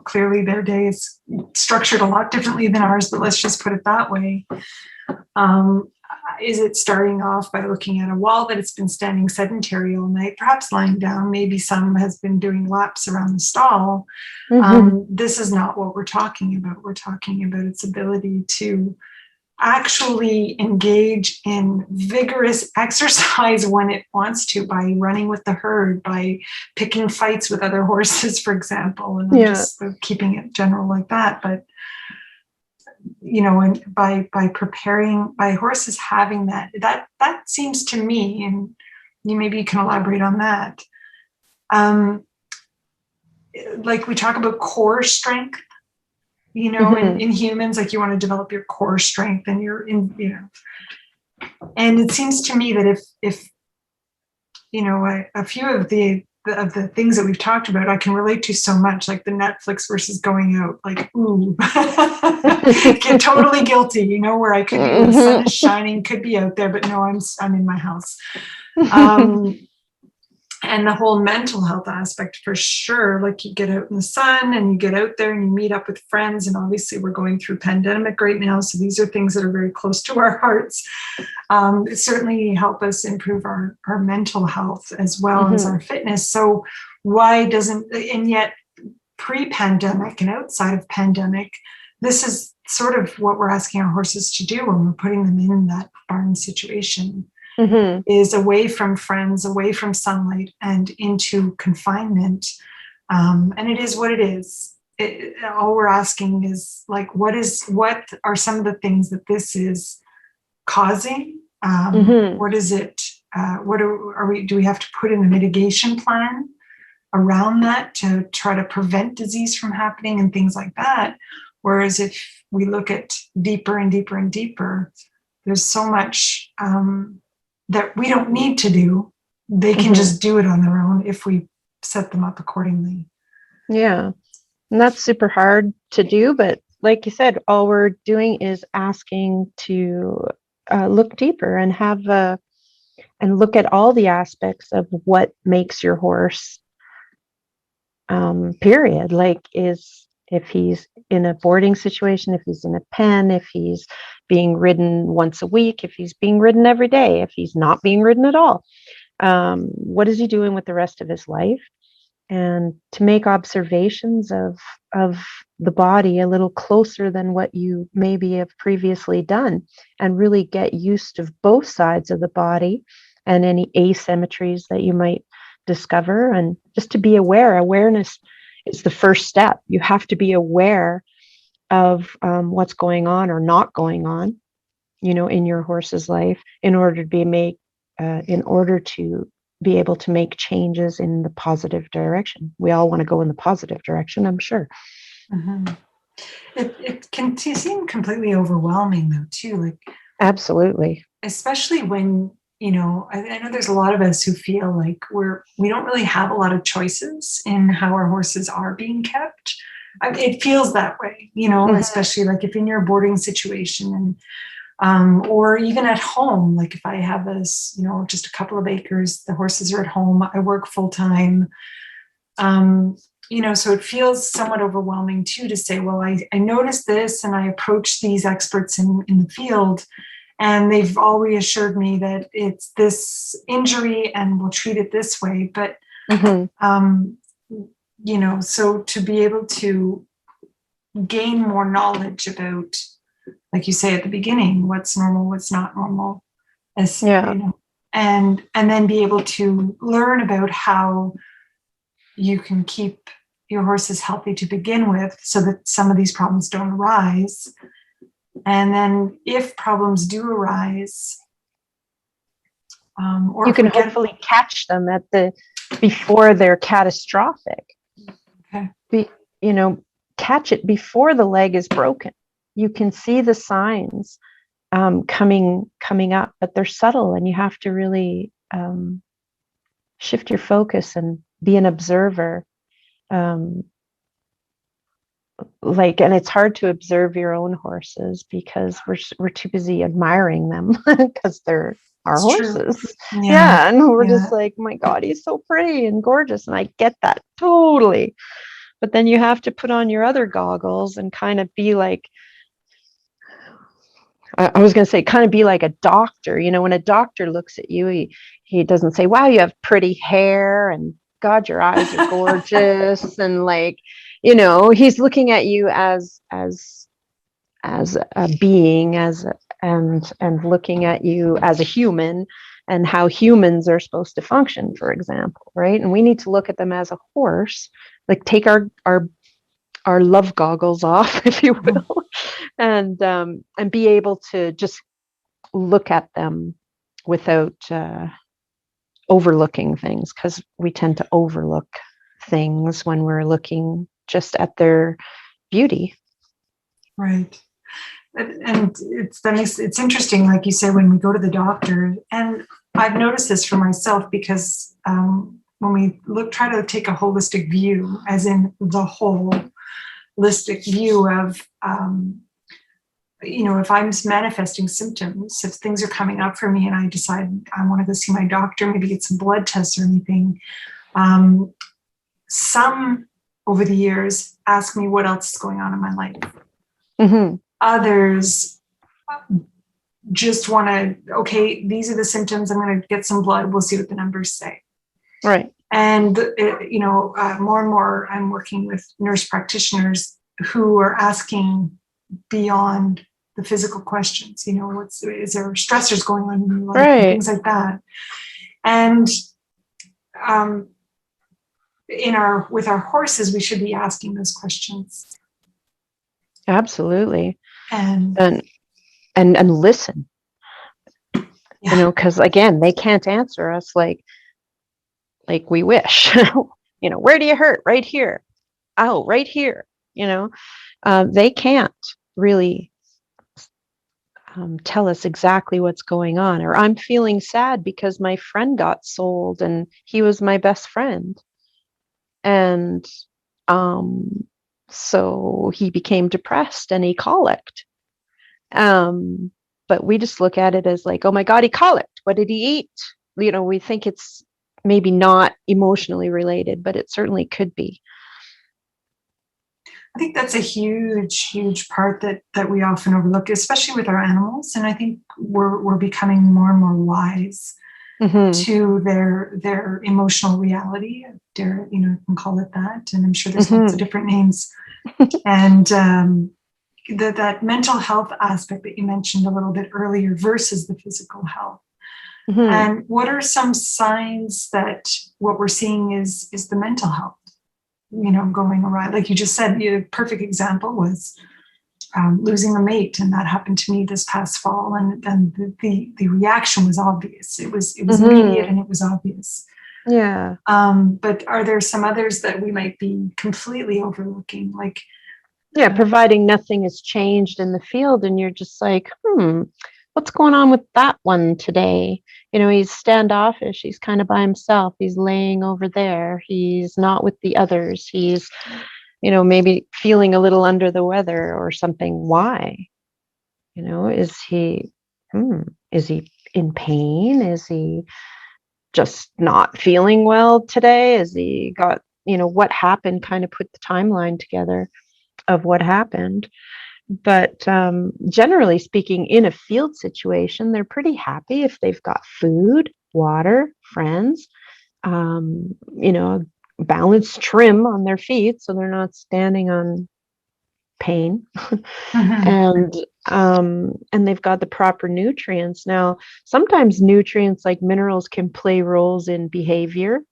clearly their day is structured a lot differently than ours, but let's just put it that way. Is it starting off by looking at a wall that it's been standing sedentary all night, perhaps lying down? Maybe some has been doing laps around the stall. This is not what we're talking about. We're talking about its ability to actually engage in vigorous exercise when it wants to, by running with the herd, by picking fights with other horses, for example. And I'm just keeping it general like that. But and by preparing, by horses having that seems to me, and maybe you can elaborate on that. Like we talk about core strength, in humans, like you want to develop your core strength, and and it seems to me that if a few of the the things that we've talked about, I can relate to so much, like the Netflix versus going out, like, ooh, get totally guilty, you know, where I could be, the sun is shining, could be out there, but no, I'm in my house. And the whole mental health aspect for sure, like you get out in the sun and you get out there and you meet up with friends, and obviously we're going through pandemic right now, so these are things that are very close to our hearts. It certainly help us improve our mental health as well as our fitness. So why doesn't, and yet pre-pandemic and outside of pandemic, this is sort of what we're asking our horses to do when we're putting them in that barn situation. Is away from friends, away from sunlight, and into confinement. And it is what it is. All we're asking is, like, what are some of the things that this is causing? What is it? What are we? Do we have to put in a mitigation plan around that to try to prevent disease from happening and things like that? Whereas if we look at deeper and deeper and deeper, there's so much that we don't need to do. They can just do it on their own if we set them up accordingly. Yeah. And that's super hard to do. But like you said, all we're doing is asking to look deeper and and look at all the aspects of what makes your horse, period. Like, if he's in a boarding situation, if he's in a pen, if he's being ridden once a week, if he's being ridden every day, if he's not being ridden at all, what is he doing with the rest of his life? And to make observations of the body a little closer than what you maybe have previously done, and really get used to both sides of the body and any asymmetries that you might discover, and just to be aware. Awareness is the first step. You have to be aware of what's going on or not going on, in your horse's life, in order to be able to make changes in the positive direction. We all want to go in the positive direction, I'm sure. It can seem completely overwhelming though too, like, absolutely, especially when, I know there's a lot of us who feel like we don't really have a lot of choices in how our horses are being kept. It feels that way, especially like if in your boarding situation, and or even at home, like if I have this, just a couple of acres, the horses are at home, I work full time, so it feels somewhat overwhelming too, to say, well, I noticed this and I approached these experts in the field, and they've all reassured me that it's this injury and we'll treat it this way. But, so to be able to gain more knowledge about, like you say at the beginning, what's normal, what's not normal, and then be able to learn about how you can keep your horses healthy to begin with, so that some of these problems don't arise. And then if problems do arise, or you can hopefully catch them before they're catastrophic. Okay. Catch it before the leg is broken. You can see the signs coming up, but they're subtle, and you have to really shift your focus and be an observer. And it's hard to observe your own horses because we're too busy admiring them because they're our horses. Yeah. And we're just like, my God, he's so pretty and gorgeous. And I get that totally. But then you have to put on your other goggles and kind of be like, I was going to say, kind of be like a doctor. When a doctor looks at you, he doesn't say, wow, you have pretty hair, and God, your eyes are gorgeous. And he's looking at you as a being, and looking at you as a human, and how humans are supposed to function, for example, right? And we need to look at them as a horse, like take our love goggles off, if you will, and be able to just look at them without overlooking things, because we tend to overlook things when we're looking just at their beauty. Right. And it's interesting, like you said, when we go to the doctor, and I've noticed this for myself because when we try to take a holistic view, as in the whole holistic view of, if I'm manifesting symptoms, if things are coming up for me and I decide I want to go see my doctor, maybe get some blood tests or anything, some over the years ask me what else is going on in my life. Mm-hmm. Others just want to, okay, these are the symptoms. I'm going to get some blood. We'll see what the numbers say. Right. And, more and more I'm working with nurse practitioners who are asking beyond the physical questions, is there stressors going on in your life, right. and things like that. And with our horses, we should be asking those questions. Absolutely. And listen, yeah. because again, they can't answer us like we wish. Where do you hurt? Right here. Oh, right here. They can't really tell us exactly what's going on. Or I'm feeling sad because my friend got sold and he was my best friend. And so he became depressed and he colicked. But we just look at it as like, oh my God, he colicked. What did he eat? We think it's maybe not emotionally related, but it certainly could be. I think that's a huge, huge part that we often overlook, especially with our animals. And I think we're becoming more and more wise to their emotional reality. You can call it that. And I'm sure there's lots of different names. And that mental health aspect that you mentioned a little bit earlier versus the physical health. And what are some signs that what we're seeing is the mental health, going awry? Like you just said, the perfect example was losing a mate, and that happened to me this past fall. And the reaction was obvious. It was immediate and it was obvious. Yeah. But are there some others that we might be completely overlooking? Like, providing nothing has changed in the field, and you're just like, what's going on with that one today? He's standoffish. He's kind of by himself. He's laying over there. He's not with the others. He's, maybe feeling a little under the weather or something. Why? Is he in pain? Is he just not feeling well today? Is he got, what happened? Kind of put the timeline together of what happened. But generally speaking, in a field situation, they're pretty happy if they've got food, water, friends, balanced trim on their feet so they're not standing on pain. And they've got the proper nutrients. Now, sometimes nutrients like minerals can play roles in behavior,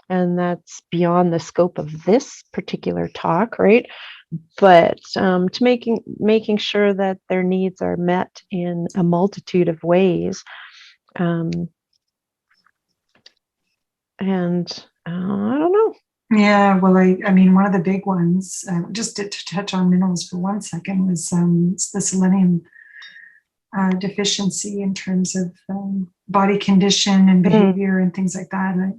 and that's beyond the scope of this particular talk, right? But to making sure that their needs are met in a multitude of ways. And I don't know. Yeah, well, I mean, one of the big ones, just to touch on minerals for 1 second, was the selenium deficiency in terms of body condition and behavior and things like that.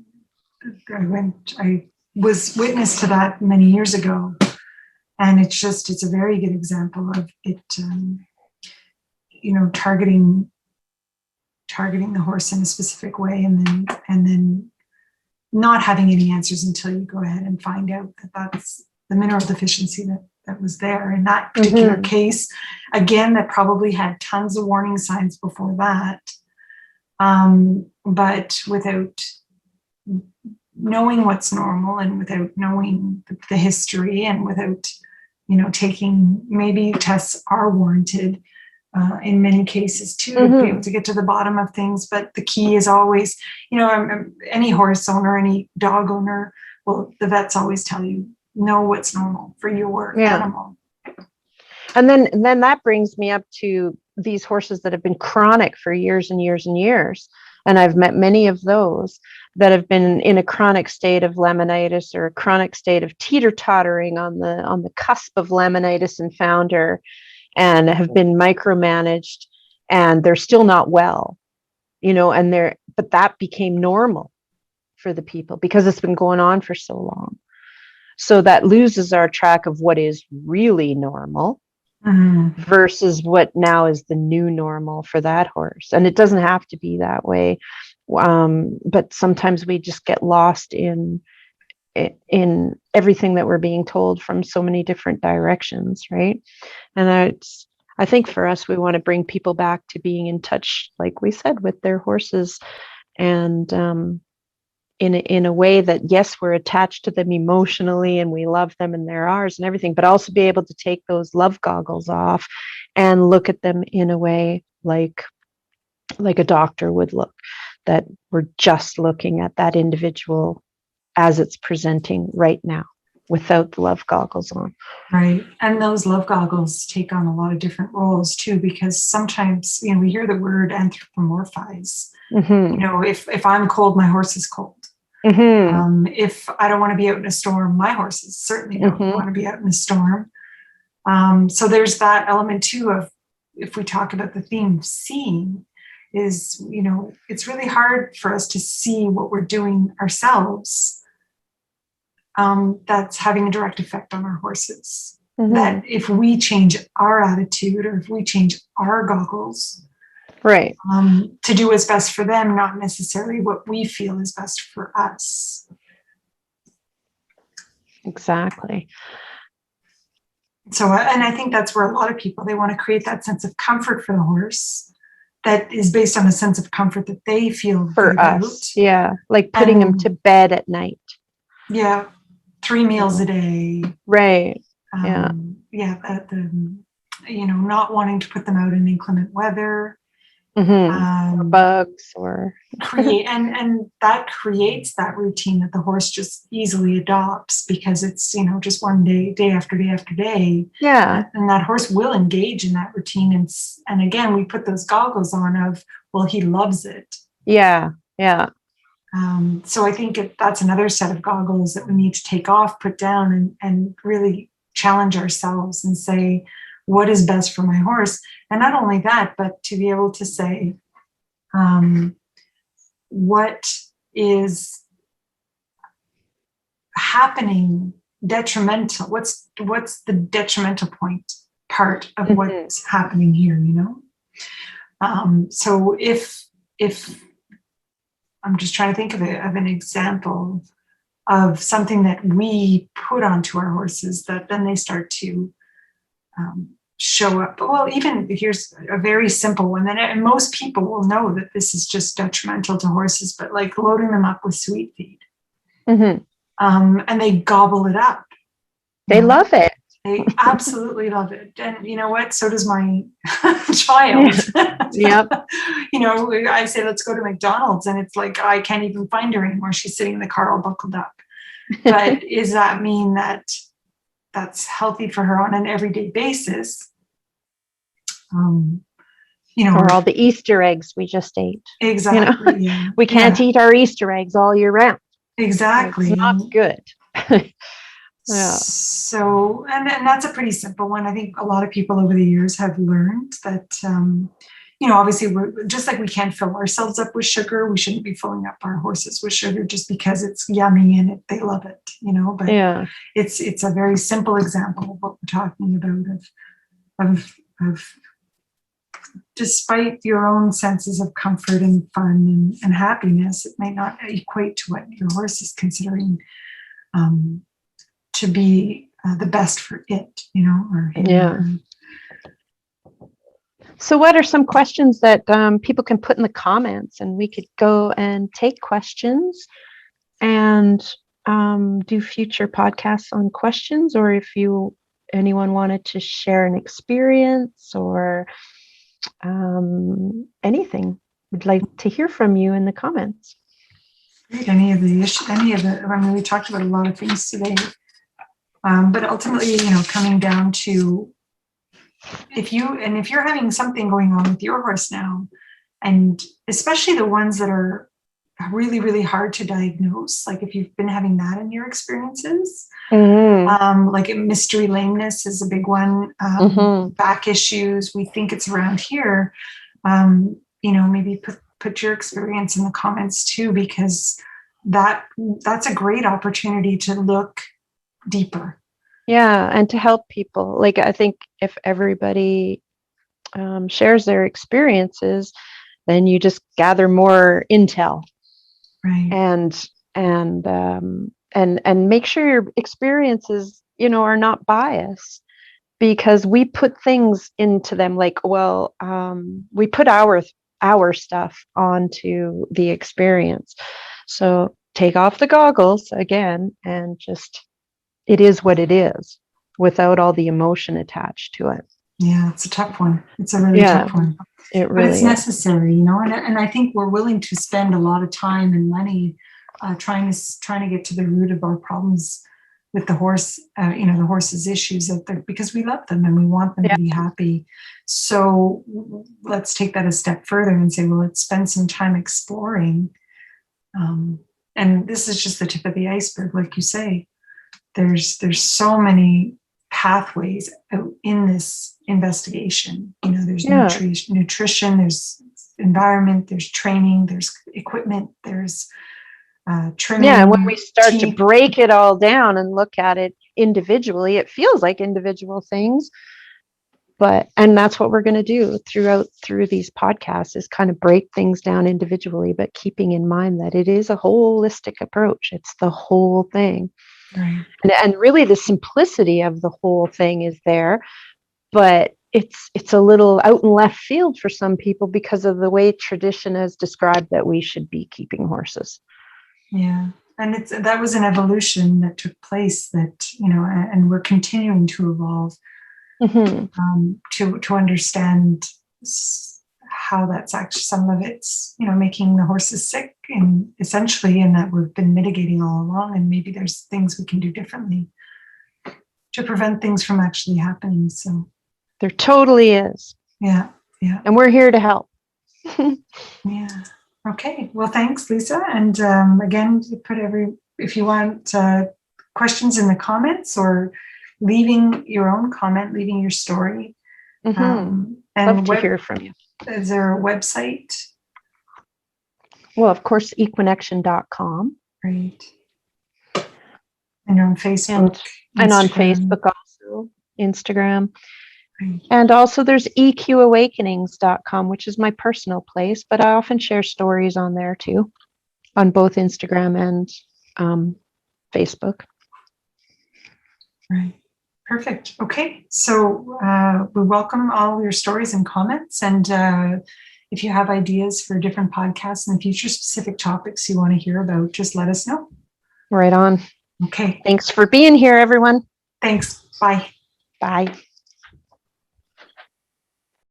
I was witness to that many years ago. And it's a very good example of it, targeting the horse in a specific way, and then not having any answers until you go ahead and find out that that's the mineral deficiency that was there in that particular case. Again, that probably had tons of warning signs before that, but without knowing what's normal and without knowing the history and without taking, maybe tests are warranted in many cases too, to be able to get to the bottom of things. But the key is always, any horse owner, any dog owner, well, the vets always tell you, know what's normal for your animal. And then that brings me up to these horses that have been chronic for years and years and years. And I've met many of those that have been in a chronic state of laminitis or a chronic state of teeter-tottering on the cusp of laminitis and founder, and have been micromanaged, and they're still not well, but that became normal for the people because it's been going on for so long. So that loses our track of what is really normal versus what now is the new normal for that horse. And it doesn't have to be that way. But sometimes we just get lost in everything that we're being told from so many different directions, right? And I think for us, we want to bring people back to being in touch, like we said, with their horses, and in a way that, yes, we're attached to them emotionally and we love them and they're ours and everything, but also be able to take those love goggles off and look at them in a way like a doctor would look, that we're just looking at that individual as it's presenting right now without the love goggles on. Right. And those love goggles take on a lot of different roles too, because sometimes, we hear the word anthropomorphize. If I'm cold, my horse is cold. If I don't want to be out in a storm, my horses certainly don't want to be out in a storm. So there's that element too of, if we talk about the theme of seeing, is, it's really hard for us to see what we're doing ourselves. That's having a direct effect on our horses. That if we change our attitude or if we change our goggles, right, to do what's best for them, not necessarily what we feel is best for us. Exactly. So, and I think that's where a lot of people, they want to create that sense of comfort for the horse that is based on a sense of comfort that they feel for us. Yeah, like putting them to bed at night. Yeah, 3 meals a day. Right. Not wanting to put them out in inclement weather. Or bugs or create and that creates that routine that the horse just easily adopts, because it's just one day after day after day, and that horse will engage in that routine, and again we put those goggles on of, well, he loves it. So I think that's another set of goggles that we need to take off, put down, and really challenge ourselves and say, what is best for my horse? And not only that, but to be able to say, what is happening detrimental? What's the detrimental part of what's happening here? So if I'm just trying to think of an example of something that we put onto our horses that then they start to show up. Well, even here's a very simple one, and most people will know that this is just detrimental to horses, but like loading them up with sweet feed, and they gobble it up. They love it. They absolutely love it. And you know what? So does my child. Yep. I say, let's go to McDonald's, and it's like, I can't even find her anymore. She's sitting in the car all buckled up. But does that mean that that's healthy for her on an everyday basis? Or all the Easter eggs we just ate. Exactly. We can't eat our Easter eggs all year round. Exactly. It's not good. So, and that's a pretty simple one. I think a lot of people over the years have learned that, obviously we're just like we can't fill ourselves up with sugar. We shouldn't be filling up our horses with sugar just because it's yummy and they love it, but it's a very simple example of what we're talking about of despite your own senses of comfort and fun and happiness, it may not equate to what your horse is considering to be the best for it, or him. So what are some questions that people can put in the comments, and we could go and take questions and do future podcasts on questions, or if anyone wanted to share an experience or anything, we'd like to hear from you in the comments. Any of the, I mean, we talked about a lot of things today, but ultimately, coming down to if you're having something going on with your horse now, and especially the ones that are really, really hard to diagnose, like if you've been having that in your experiences, like a mystery lameness is a big one, back issues, we think it's around here, maybe put your experience in the comments too, because that's a great opportunity to look deeper. Yeah, and to help people. Like, I think if everybody shares their experiences, then you just gather more intel, Right. and and make sure your experiences, are not biased, because we put things into them, like, well, we put our stuff onto the experience. So take off the goggles again, and just, it is what it is, without all the emotion attached to it. Yeah, it's a tough one. It's a really Yeah, tough one. it But it's really is. necessary, and I think we're willing to spend a lot of time and money trying to get to the root of our problems with the horse, the horse's issues because we love them and we want them Yeah. to be happy. So let's take that a step further and say, well, let's spend some time exploring. And this is just the tip of the iceberg, like you say. There's so many pathways out in this investigation. There's Yeah. nutrition, there's environment, there's training, there's equipment, there's trimming. Yeah, and when we start to teeth. break it all down and look at it individually, it feels like individual things. And that's what we're going to do through these podcasts, is kind of break things down individually, but keeping in mind that it is a holistic approach. It's the whole thing. Right. And really the simplicity of the whole thing is there, but it's a little out in left field for some people because of the way tradition has described that we should be keeping horses. Yeah. And that was an evolution that took place and we're continuing to evolve. To understand how that's actually, some of it's making the horses sick, and essentially, and that we've been mitigating all along, and maybe there's things we can do differently to prevent things from actually happening. So there totally is. Yeah. And we're here to help. Yeah. Okay, well, thanks, Lisa. And again, if you want questions in the comments, or leaving your own comment, leaving your story. And love to hear from you. Is there a website? Well, of course, equinection.com. Right. And on Facebook. And on Facebook also, Instagram. Right. And also there's eqawakenings.com, which is my personal place, but I often share stories on there too, on both Instagram and Facebook. Right. Perfect. Okay. So we welcome all your stories and comments. And if you have ideas for different podcasts in the future, specific topics you want to hear about, just let us know. Right on. Okay. Thanks for being here, everyone. Thanks. Bye. Bye.